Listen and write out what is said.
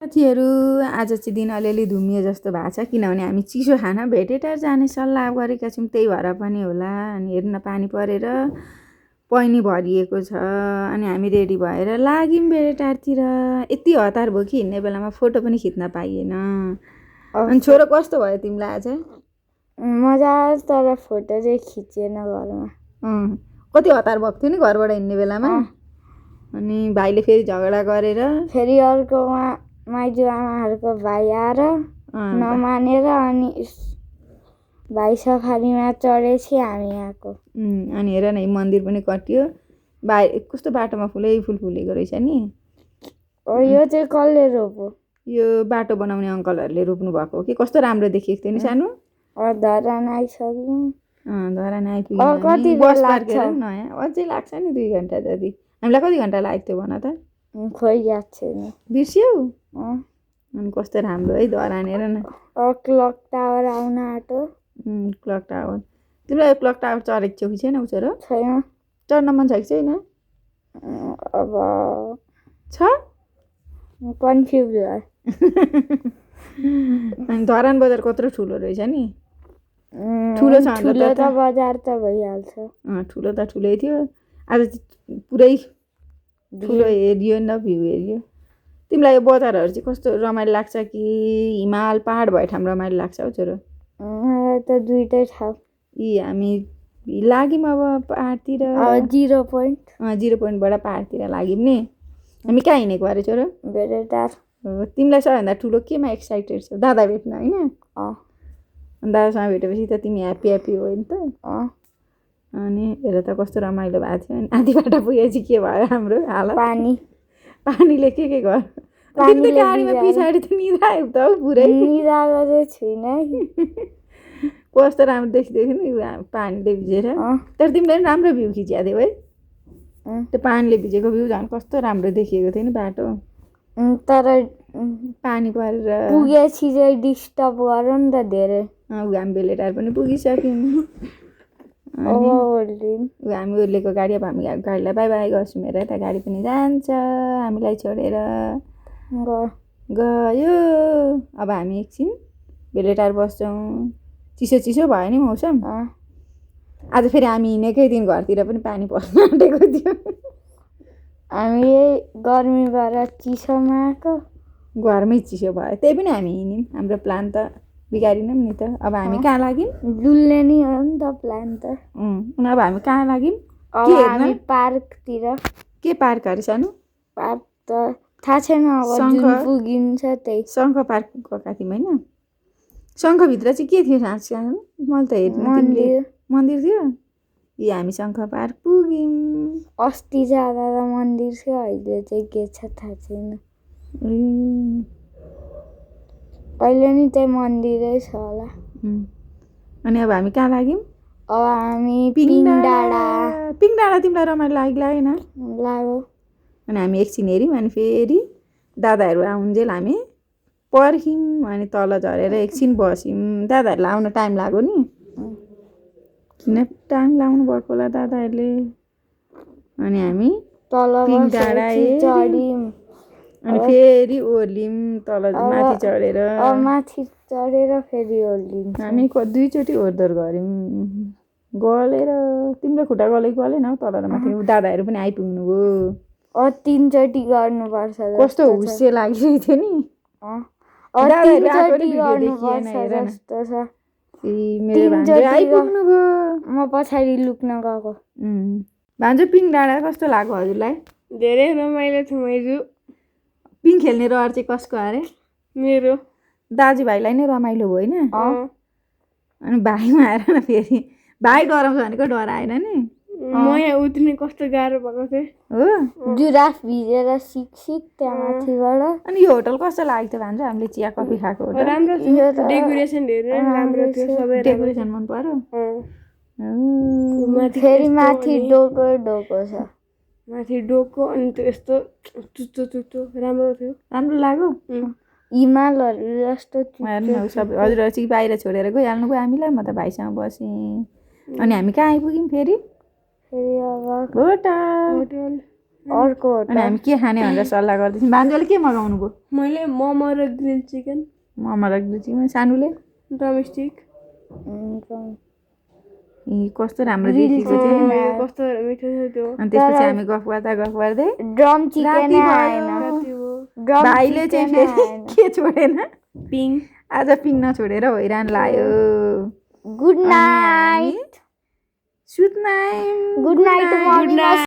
साथीहरू आज चाहिँ दिन अलिअलि धुमियो जस्तो भएको छ किनभने हामी चिसो खान भेटेटार जाने सल्लाह गरेका छौँ त्यही भएर पनि होला अनि हेर्न पानी परेर पैनी भरिएको छ अनि हामी रेडी भएर लाग्यौँ भेटेटारतिर यति हतार भयो कि हिँड्ने बेलामा फोटो पनि खिच्न पाइएन अनि छोरो कस्तो भयो तिमीलाई आज मजा तर फोटो चाहिँ खिचेन घरमा कति हतार भएको थियो नि घरबाट हिँड्ने बेलामा अनि भाइले फेरि झगडा गरेर फेरि अर्कोमा माइजू आमाहरूको भाइ आएर नमानेर अनि भाइ सफारीमा चढेपछि हामी आएको अनि हेर न मन्दिर पनि कटियो भाइ कस्तो बाटोमा फुलै फुल फुलेको रहेछ नि यो चाहिँ कसले रोप्यो यो बाटो बनाउने अङ्कलहरूले रोप्नु भएको हो कि कस्तो राम्रो देखेको थियो नि सानो धरान आइसक्यो धरान आइपुग्यो कति बस लाग्छ नयाँ अझै लाग्छ नि 2 घन्टा जति हामीलाई कति घन्टा लागेको थियो भन त खोइ याद छैन बिर्स्यौ अनि कस्तो राम्रो है धरान हेर न क्लक टावर आउन आँट्यो क्लक टावर तिमीलाई क्लक टावर चढेको छौ कि छैन उचेर छैन चढ्न मन छ कि छैन अब छ कन्फ्युज भयो अनि धरान बजार कत्रो ठुलो रहेछ नि ठुलो छ ठुलो त बजार त भइहाल्छ ठुलो त ठुलै थियो आज पुरै ठुलो हेरियो न भ्यू हेरियो तिमीलाई यो बजारहरू चाहिँ कस्तो रमाइलो लाग्छ कि हिमाल पहाड भए ठाउँ रमाइलो लाग्छ हौ छोरो त दुइटै ठाउँ यी हामी लाग्यौँ अब पहाडतिर 0 पोइन्ट 0 पोइन्टबाट पहाडतिर लाग्यौँ नि हामी कहाँ हिँडेको अरे छोरो भेटेटार तिमीलाई सबैभन्दा ठुलो केमा एक्साइटेड छौ दादा भेट्न होइन दादासँग भेटेपछि त तिमी ह्याप्पी हो नि त अनि हेर त कस्तो रमाइलो भएको थियो अनि आधी बाटो पुगेपछि के भयो हाम्रो हालत पानीले के गर्यो गाडीमा पछाडि त निदायो त हौ पुरै निदाएको चाहिँ छुइनँ कस्तो राम्रो देखिदिएको नि पानीले भिजेर तर तिमीले पनि राम्रो भ्यू खिचिएको थियौ है त्यो पानीले भिजेको भ्यू झन् कस्तो राम्रो देखिएको थियो नि बाटो तर पानी परेर पुगेपछि चाहिँ डिस्टर्ब गरौँ नि त धेरै हामी भेटेटार पनि पुगिसक्यौँ हामी ओर्लेको गाडी अब हामी गाडीलाई बाई बाई गर्छौँ हेर त गाडी पनि जान्छ हामीलाई छोडेर गयो अब हामी एकछिन भेटेटार बस्छौँ चिसो भयो नि मौसम आज फेरि हामी हिँडेकै दिन घरतिर पनि पानी पर्न आँटेको थियो हामी गर्मीबाट चिसोमा आएको घरमै चिसो भयो त्यही पनि हामी हिँड्यौँ हाम्रो प्लान त बिगारिनौँ नि त अब हामी कहाँ लाग्यौँ डुल्ने नि हो नि त प्लान त अब हामी कहाँ लाग्यौँ हामी पार्कतिर के पार्क अरे सानो पार्क त थाहा छैन अब जुन पुगिन्छ त्यही शङ्ख पार्क गएका थियौँ होइन शङ्खभित्र चाहिँ के थियो सानो मैले त हेर्नु मन्दिर थियो ए हामी शङ्ख पार्क पुग्यौँ अस्ति जाँदा त मन्दिर थियो अहिले चाहिँ के छ थाहा छैन अहिले नि त्यही मन्दिरै छ होला अनि अब हामी कहाँ लाग्यौँ अब हामी पिङडाँडा तिमीलाई रमाइलो लागेन लाग्यो अनि हामी एकछिन हेऱ्यौँ अनि फेरि दादाहरू आउन्जेल हामी पर्ख्यौँ अनि तल झरेर एकछिन बस्यौँ दादाहरूलाई आउन टाइम लाग्यो नि किन टाइम लाउनु भएको होला दादाहरूले अनि हामी तल चढ्यौँ अनि फेरि ओर्ल्यौँ तल माथि चढेर फेरि ओर्ल्यौँ हामी 2 चोटि ओर्दर गऱ्यौँ गलेर तिम्रो खुट्टा गलेन हौ तल र माथि दादाहरू पनि आइपुग्नु भयो 3 चोटि गर्नुपर्छ कस्तो हुस्से लागिरहेको थियो नि आइपुग्नु भयो म पछाडि लुक्न गएको भान्जो पिङ डाँडा कस्तो लाग्यो हजुरलाई धेरै रमाइलो थियो मैले पिङ खेल्ने रहर चाहिँ कसको अरे मेरो दाजुभाइलाई नै रमाइलो भयो होइन अनि भाइमा आएर न फेरि भाइ डराउँछ भनेको डराएन नि म यहाँ उत्रिने कस्तो गाह्रो भएको थियो हो जुराफ भिजेर सिक त्यहाँ माथिबाट अनि यो होटल कस्तो लाग्यो थियो भान्जो हामीले चिया कफी खाएको होटल राम्रो थियो डेकोरेसन धेरै राम्रो थियो सबै डेकोरेसन मन पर्यो फेरि माथि डोको छ माथि डोको अनि त्यो यस्तो चुच्चो राम्रो थियो राम्रो लाग्यो हिमालहरू जस्तो सबै हजुर चाहिँ बाहिर छोडेर गइहाल्नु भयो हामीलाई म त भाइसँग बसेँ अनि हामी कहाँ आइपुग्यौँ फेरि अब होटल अर्को हो अनि त हामी के खाने भनेर सल्लाह गर्दैछौँ बान्जुले के मगाउनु भयो मैले मोमो र ग्रिल चिकन मोमो र ग्रिल चिकन सानुले डोमेस्टिक कस्तो राम्रो देखेको थियो कस्तो मिठो छ त्यो अनि त्यसपछि हामी गफ गर्दै ड्रम चिकन राति आएन भयो। त्यो हो ड्रम भाइले चाहिँ फेरि के छोडेन पिङ आज पिङ नछोडेर हैरान लायो गुड नाइट सुत्नाइम गुड नाइट